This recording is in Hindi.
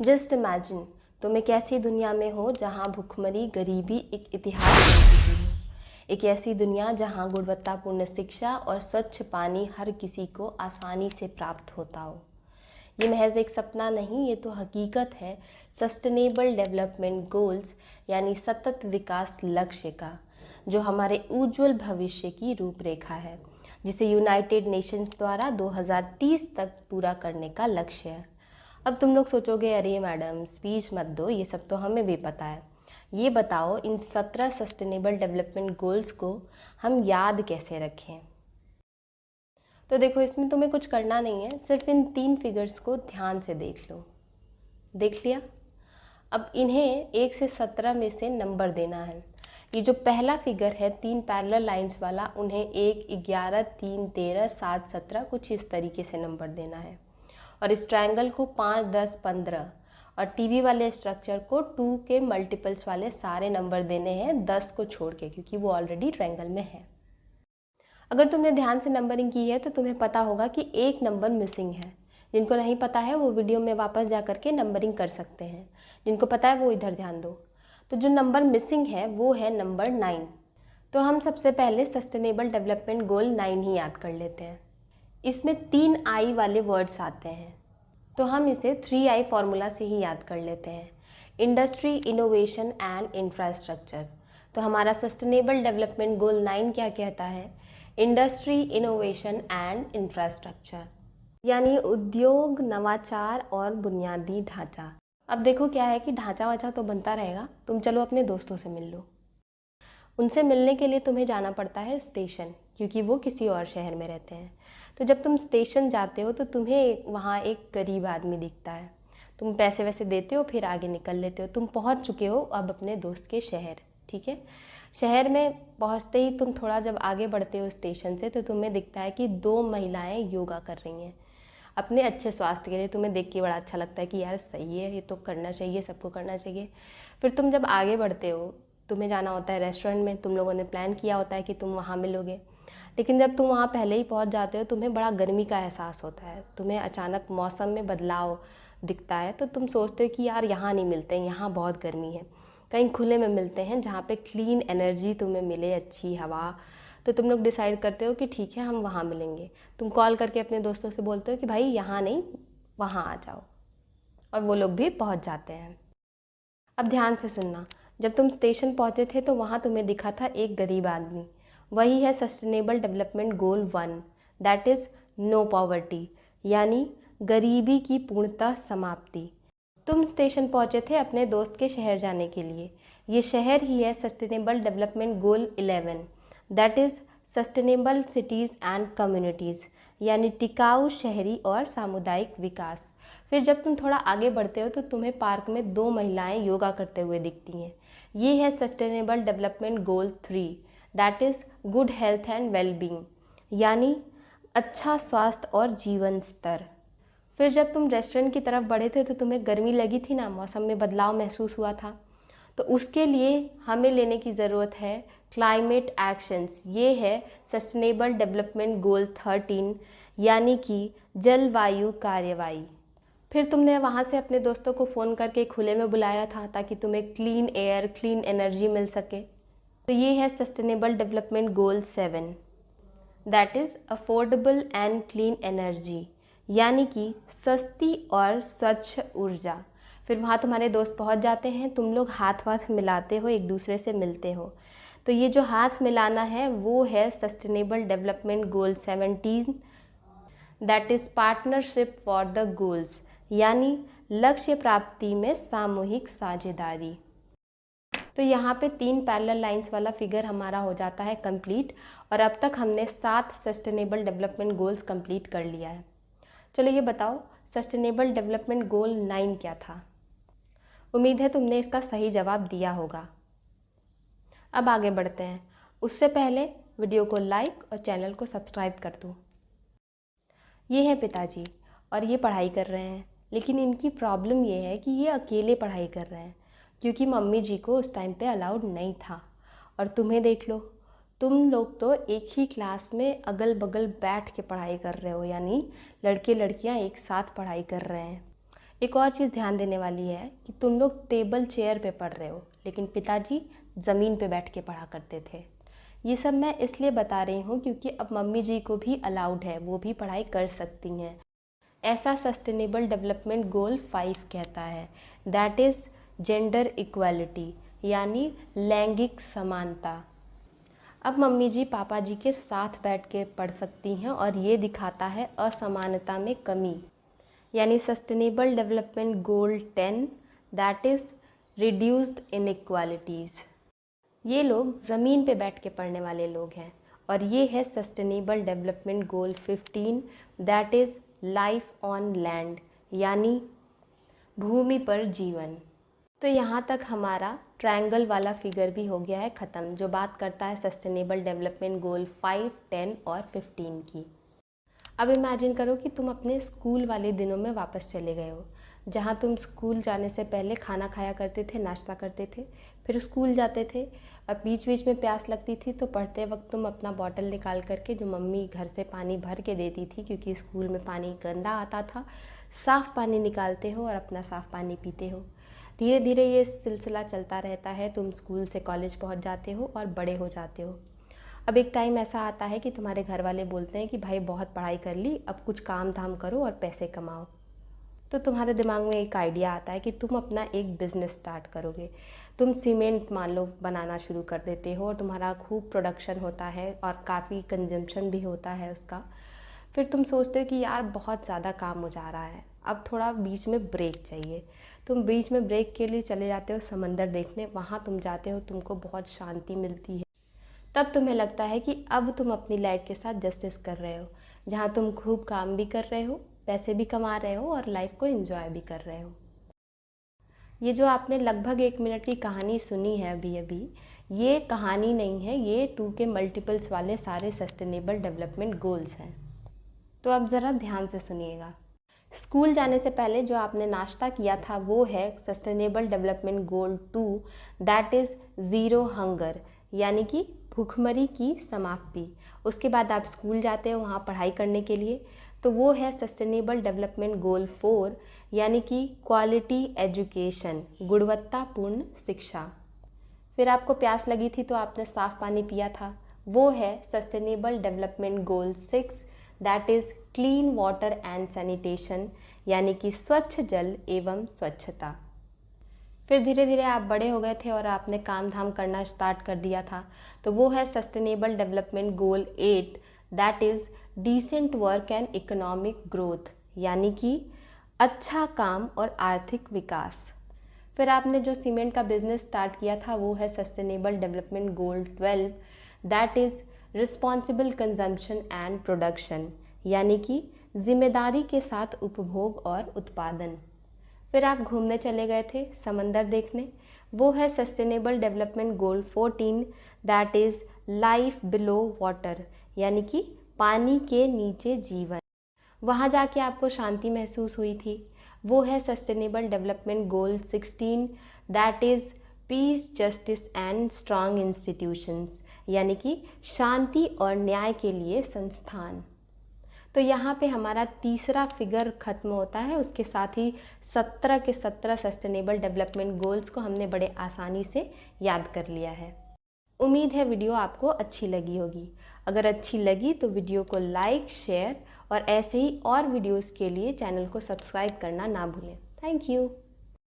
जस्ट इमेजिन तुम एक ऐसी दुनिया में हो जहाँ भुखमरी गरीबी एक इतिहास बन चुकी हो। एक ऐसी दुनिया जहाँ गुणवत्तापूर्ण शिक्षा और स्वच्छ पानी हर किसी को आसानी से प्राप्त होता हो। ये महज एक सपना नहीं, ये तो हकीकत है सस्टेनेबल डेवलपमेंट गोल्स यानी सतत विकास लक्ष्य का, जो हमारे उज्जवल भविष्य की रूपरेखा है, जिसे यूनाइटेड नेशंस द्वारा 2030 तक पूरा करने का लक्ष्य है। अब तुम लोग सोचोगे, अरे मैडम स्पीच मत दो, ये सब तो हमें भी पता है। ये बताओ इन 17 सस्टेनेबल डेवलपमेंट गोल्स को हम याद कैसे रखें। तो देखो, इसमें तुम्हें कुछ करना नहीं है, सिर्फ इन 3 फिगर्स को ध्यान से देख लो। देख लिया? अब इन्हें 1 से 17 में से नंबर देना है। ये जो पहला फिगर है 3 पैरेलल लाइंस वाला, उन्हें 1, 11, 3, 13, 7, 17 कुछ इस तरीके से नंबर देना है। और इस ट्रायंगल को 5, 10, 15 और टीवी वाले स्ट्रक्चर को 2 के मल्टीपल्स वाले सारे नंबर देने हैं 10 को छोड़ के, क्योंकि वो ऑलरेडी ट्रायंगल में है। अगर तुमने ध्यान से नंबरिंग की है तो तुम्हें पता होगा कि एक नंबर मिसिंग है। जिनको नहीं पता है वो वीडियो में वापस जा करके नंबरिंग कर सकते हैं, जिनको पता है वो इधर ध्यान दो। तो जो नंबर मिसिंग है वो है नंबर 9। तो हम सबसे पहले सस्टेनेबल डेवलपमेंट गोल 9 ही याद कर लेते हैं। इसमें 3 आई वाले वर्ड्स आते हैं, तो हम इसे 3I फॉर्मूला से ही याद कर लेते हैं। Industry, innovation and infrastructure. तो हमारा सस्टेनेबल डेवलपमेंट गोल 9 क्या कहता है? इंडस्ट्री, इनोवेशन एंड इंफ्रास्ट्रक्चर, यानी उद्योग, नवाचार और बुनियादी ढांचा। अब देखो क्या है कि ढांचा वाचा तो बनता रहेगा, तुम चलो अपने दोस्तों से मिल लो। उनसे मिलने के लिए तुम्हें जाना पड़ता है स्टेशन, क्योंकि वो किसी और शहर में रहते हैं। तो जब तुम स्टेशन जाते हो तो तुम्हें वहाँ एक गरीब आदमी दिखता है। तुम पैसे वैसे देते हो, फिर आगे निकल लेते हो। तुम पहुँच चुके हो अब अपने दोस्त के शहर, ठीक है। शहर में पहुँचते ही तुम थोड़ा जब आगे बढ़ते हो स्टेशन से, तो तुम्हें दिखता है कि 2 महिलाएं योगा कर रही हैं अपने अच्छे स्वास्थ्य के लिए। तुम्हें देख के बड़ा अच्छा लगता है कि यार सही है, ये तो करना चाहिए, सबको करना चाहिए। फिर तुम जब आगे बढ़ते हो, तुम्हें जाना होता है रेस्टोरेंट में। तुम लोगों ने प्लान किया होता है कि तुम वहाँ मिलोगे, लेकिन जब तुम वहाँ पहले ही पहुँच जाते हो, तुम्हें बड़ा गर्मी का एहसास होता है। तुम्हें अचानक मौसम में बदलाव दिखता है, तो तुम सोचते हो कि यार यहाँ नहीं मिलते हैं, यहाँ बहुत गर्मी है, कहीं खुले में मिलते हैं जहाँ पे क्लीन एनर्जी तुम्हें मिले, अच्छी हवा। तो तुम लोग डिसाइड करते हो कि ठीक है हम वहाँ मिलेंगे। तुम कॉल करके अपने दोस्तों से बोलते हो कि भाई यहाँ नहीं, वहाँ आ जाओ, और वो लोग भी पहुँच जाते हैं। अब ध्यान से सुनना, जब तुम स्टेशन पहुँचे थे तो वहाँ तुम्हें दिखा था एक गरीब आदमी। वही है sustainable development goal 1, that is no poverty, यानी गरीबी की पूर्णतः समाप्ति। तुम स्टेशन पहुँचे थे अपने दोस्त के शहर जाने के लिए। ये शहर ही है sustainable development goal 11, that is sustainable cities and communities, यानी टिकाऊ शहरी और सामुदायिक विकास। फिर जब तुम थोड़ा आगे बढ़ते हो तो तुम्हें पार्क में 2 महिलाएं योगा करते हुए दिखती हैं। ये है sustainable development goal 3, that is good health and wellbeing, यानी अच्छा स्वास्थ्य और जीवन स्तर। फिर जब तुम रेस्टोरेंट की तरफ बढ़े थे तो तुम्हें गर्मी लगी थी ना, मौसम में बदलाव महसूस हुआ था। तो उसके लिए हमें लेने की ज़रूरत है क्लाइमेट एक्शंस। ये है सस्टेनेबल डेवलपमेंट गोल 13, यानी कि जलवायु कार्यवाही। फिर तुमने वहाँ से अपने दोस्तों को फ़ोन करके खुले में बुलाया था ताकि तुम्हें क्लीन एयर, क्लीन एनर्जी मिल सके। तो ये है sustainable development goal 7, that is affordable and clean energy, यानी कि सस्ती और स्वच्छ ऊर्जा। फिर वहाँ तुम्हारे दोस्त पहुँच जाते हैं, तुम लोग हाथ वाथ मिलाते हो, एक दूसरे से मिलते हो। तो ये जो हाथ मिलाना है वो है sustainable development goal 17, that is partnership for the goals, यानी लक्ष्य प्राप्ति में सामूहिक साझेदारी। तो यहाँ पे 3 पैरेलल लाइंस वाला फिगर हमारा हो जाता है कंप्लीट, और अब तक हमने 7 सस्टेनेबल डेवलपमेंट गोल्स कंप्लीट कर लिया है। चलो ये बताओ सस्टेनेबल डेवलपमेंट गोल 9 क्या था? उम्मीद है तुमने इसका सही जवाब दिया होगा। अब आगे बढ़ते हैं, उससे पहले वीडियो को लाइक और चैनल को सब्सक्राइब कर दो। ये है पिताजी और ये पढ़ाई कर रहे हैं, लेकिन इनकी प्रॉब्लम ये है कि ये अकेले पढ़ाई कर रहे हैं, क्योंकि मम्मी जी को उस टाइम पे अलाउड नहीं था। और तुम्हें देख लो, तुम लोग तो एक ही क्लास में अगल बगल बैठ के पढ़ाई कर रहे हो, यानी लड़के लड़कियां एक साथ पढ़ाई कर रहे हैं। एक और चीज़ ध्यान देने वाली है कि तुम लोग टेबल चेयर पे पढ़ रहे हो, लेकिन पिताजी ज़मीन पे बैठ के पढ़ा करते थे। ये सब मैं इसलिए बता रही हूँ क्योंकि अब मम्मी जी को भी अलाउड है, वो भी पढ़ाई कर सकती हैं। ऐसा सस्टेनेबल डेवलपमेंट गोल 5 कहता है, दैट इज़ जेंडर इक्वालिटी, यानी लैंगिक समानता। अब मम्मी जी पापा जी के साथ बैठ के पढ़ सकती हैं और ये दिखाता है असमानता में कमी, यानी sustainable development goal 10 that is reduced inequalities. ये लोग ज़मीन पे बैठ के पढ़ने वाले लोग हैं। और ये है sustainable development goal 15 that is life on land, यानी भूमि पर जीवन। तो यहाँ तक हमारा ट्रायंगल वाला फिगर भी हो गया है ख़त्म, जो बात करता है सस्टेनेबल डेवलपमेंट गोल 5, 10 और 15 की। अब इमेजिन करो कि तुम अपने स्कूल वाले दिनों में वापस चले गए हो, जहाँ तुम स्कूल जाने से पहले खाना खाया करते थे, नाश्ता करते थे, फिर स्कूल जाते थे और बीच बीच में प्यास लगती थी तो पढ़ते वक्त तुम अपना बॉटल निकाल करके, जो मम्मी घर से पानी भर के देती थी क्योंकि स्कूल में पानी गंदा आता था, साफ़ पानी निकालते हो और अपना साफ़ पानी पीते हो। धीरे धीरे ये सिलसिला चलता रहता है, तुम स्कूल से कॉलेज पहुँच जाते हो और बड़े हो जाते हो। अब एक टाइम ऐसा आता है कि तुम्हारे घर वाले बोलते हैं कि भाई बहुत पढ़ाई कर ली, अब कुछ काम धाम करो और पैसे कमाओ। तो तुम्हारे दिमाग में एक आइडिया आता है कि तुम अपना एक बिज़नेस स्टार्ट करोगे। तुम सीमेंट मान लो बनाना शुरू कर देते हो और तुम्हारा खूब प्रोडक्शन होता है और काफ़ी कंजम्पशन भी होता है उसका। फिर तुम सोचते हो कि यार बहुत ज़्यादा काम हो जा रहा है, अब थोड़ा बीच में ब्रेक चाहिए। तुम बीच में ब्रेक के लिए चले जाते हो समंदर देखने, वहाँ तुम जाते हो, तुमको बहुत शांति मिलती है। तब तुम्हें लगता है कि अब तुम अपनी लाइफ के साथ जस्टिस कर रहे हो, जहाँ तुम खूब काम भी कर रहे हो, पैसे भी कमा रहे हो और लाइफ को एंजॉय भी कर रहे हो। ये जो आपने लगभग 1 मिनट की कहानी सुनी है अभी अभी, ये कहानी नहीं है, ये 2 के मल्टीपल्स वाले सारे सस्टेनेबल डेवलपमेंट गोल्स हैं। तो अब ज़रा ध्यान से सुनिएगा। स्कूल जाने से पहले जो आपने नाश्ता किया था वो है sustainable development goal 2 that is zero hunger, यानी कि भूखमरी की समाप्ति। उसके बाद आप स्कूल जाते हो वहाँ पढ़ाई करने के लिए, तो वो है सस्टेनेबल डेवलपमेंट गोल 4, यानी कि क्वालिटी एजुकेशन, गुणवत्तापूर्ण शिक्षा। फिर आपको प्यास लगी थी तो आपने साफ़ पानी पिया था, वो है sustainable development goal 6 that is clean water and sanitation, यानी कि स्वच्छ जल एवं स्वच्छता। फिर धीरे धीरे आप बड़े हो गए थे और आपने काम धाम करना स्टार्ट कर दिया था, तो वो है sustainable development goal 8 that is decent work and economic growth, यानी कि अच्छा काम और आर्थिक विकास। फिर आपने जो सीमेंट का बिजनेस स्टार्ट किया था वो है sustainable development goal 12 that is responsible consumption and production, यानी कि जिम्मेदारी के साथ उपभोग और उत्पादन। फिर आप घूमने चले गए थे समंदर देखने, वो है sustainable development goal 14 that is life below water, यानी कि पानी के नीचे जीवन। वहाँ जाके आपको शांति महसूस हुई थी, वो है sustainable development goal 16 that is piece justice and strong institutions, यानी कि शांति और न्याय के लिए संस्थान। तो यहाँ पे हमारा तीसरा फिगर ख़त्म होता है, उसके साथ ही 17 के 17 सस्टेनेबल डेवलपमेंट गोल्स को हमने बड़े आसानी से याद कर लिया है। उम्मीद है वीडियो आपको अच्छी लगी होगी। अगर अच्छी लगी तो वीडियो को लाइक, शेयर और ऐसे ही और वीडियोस के लिए चैनल को सब्सक्राइब करना ना भूलें। Thank you.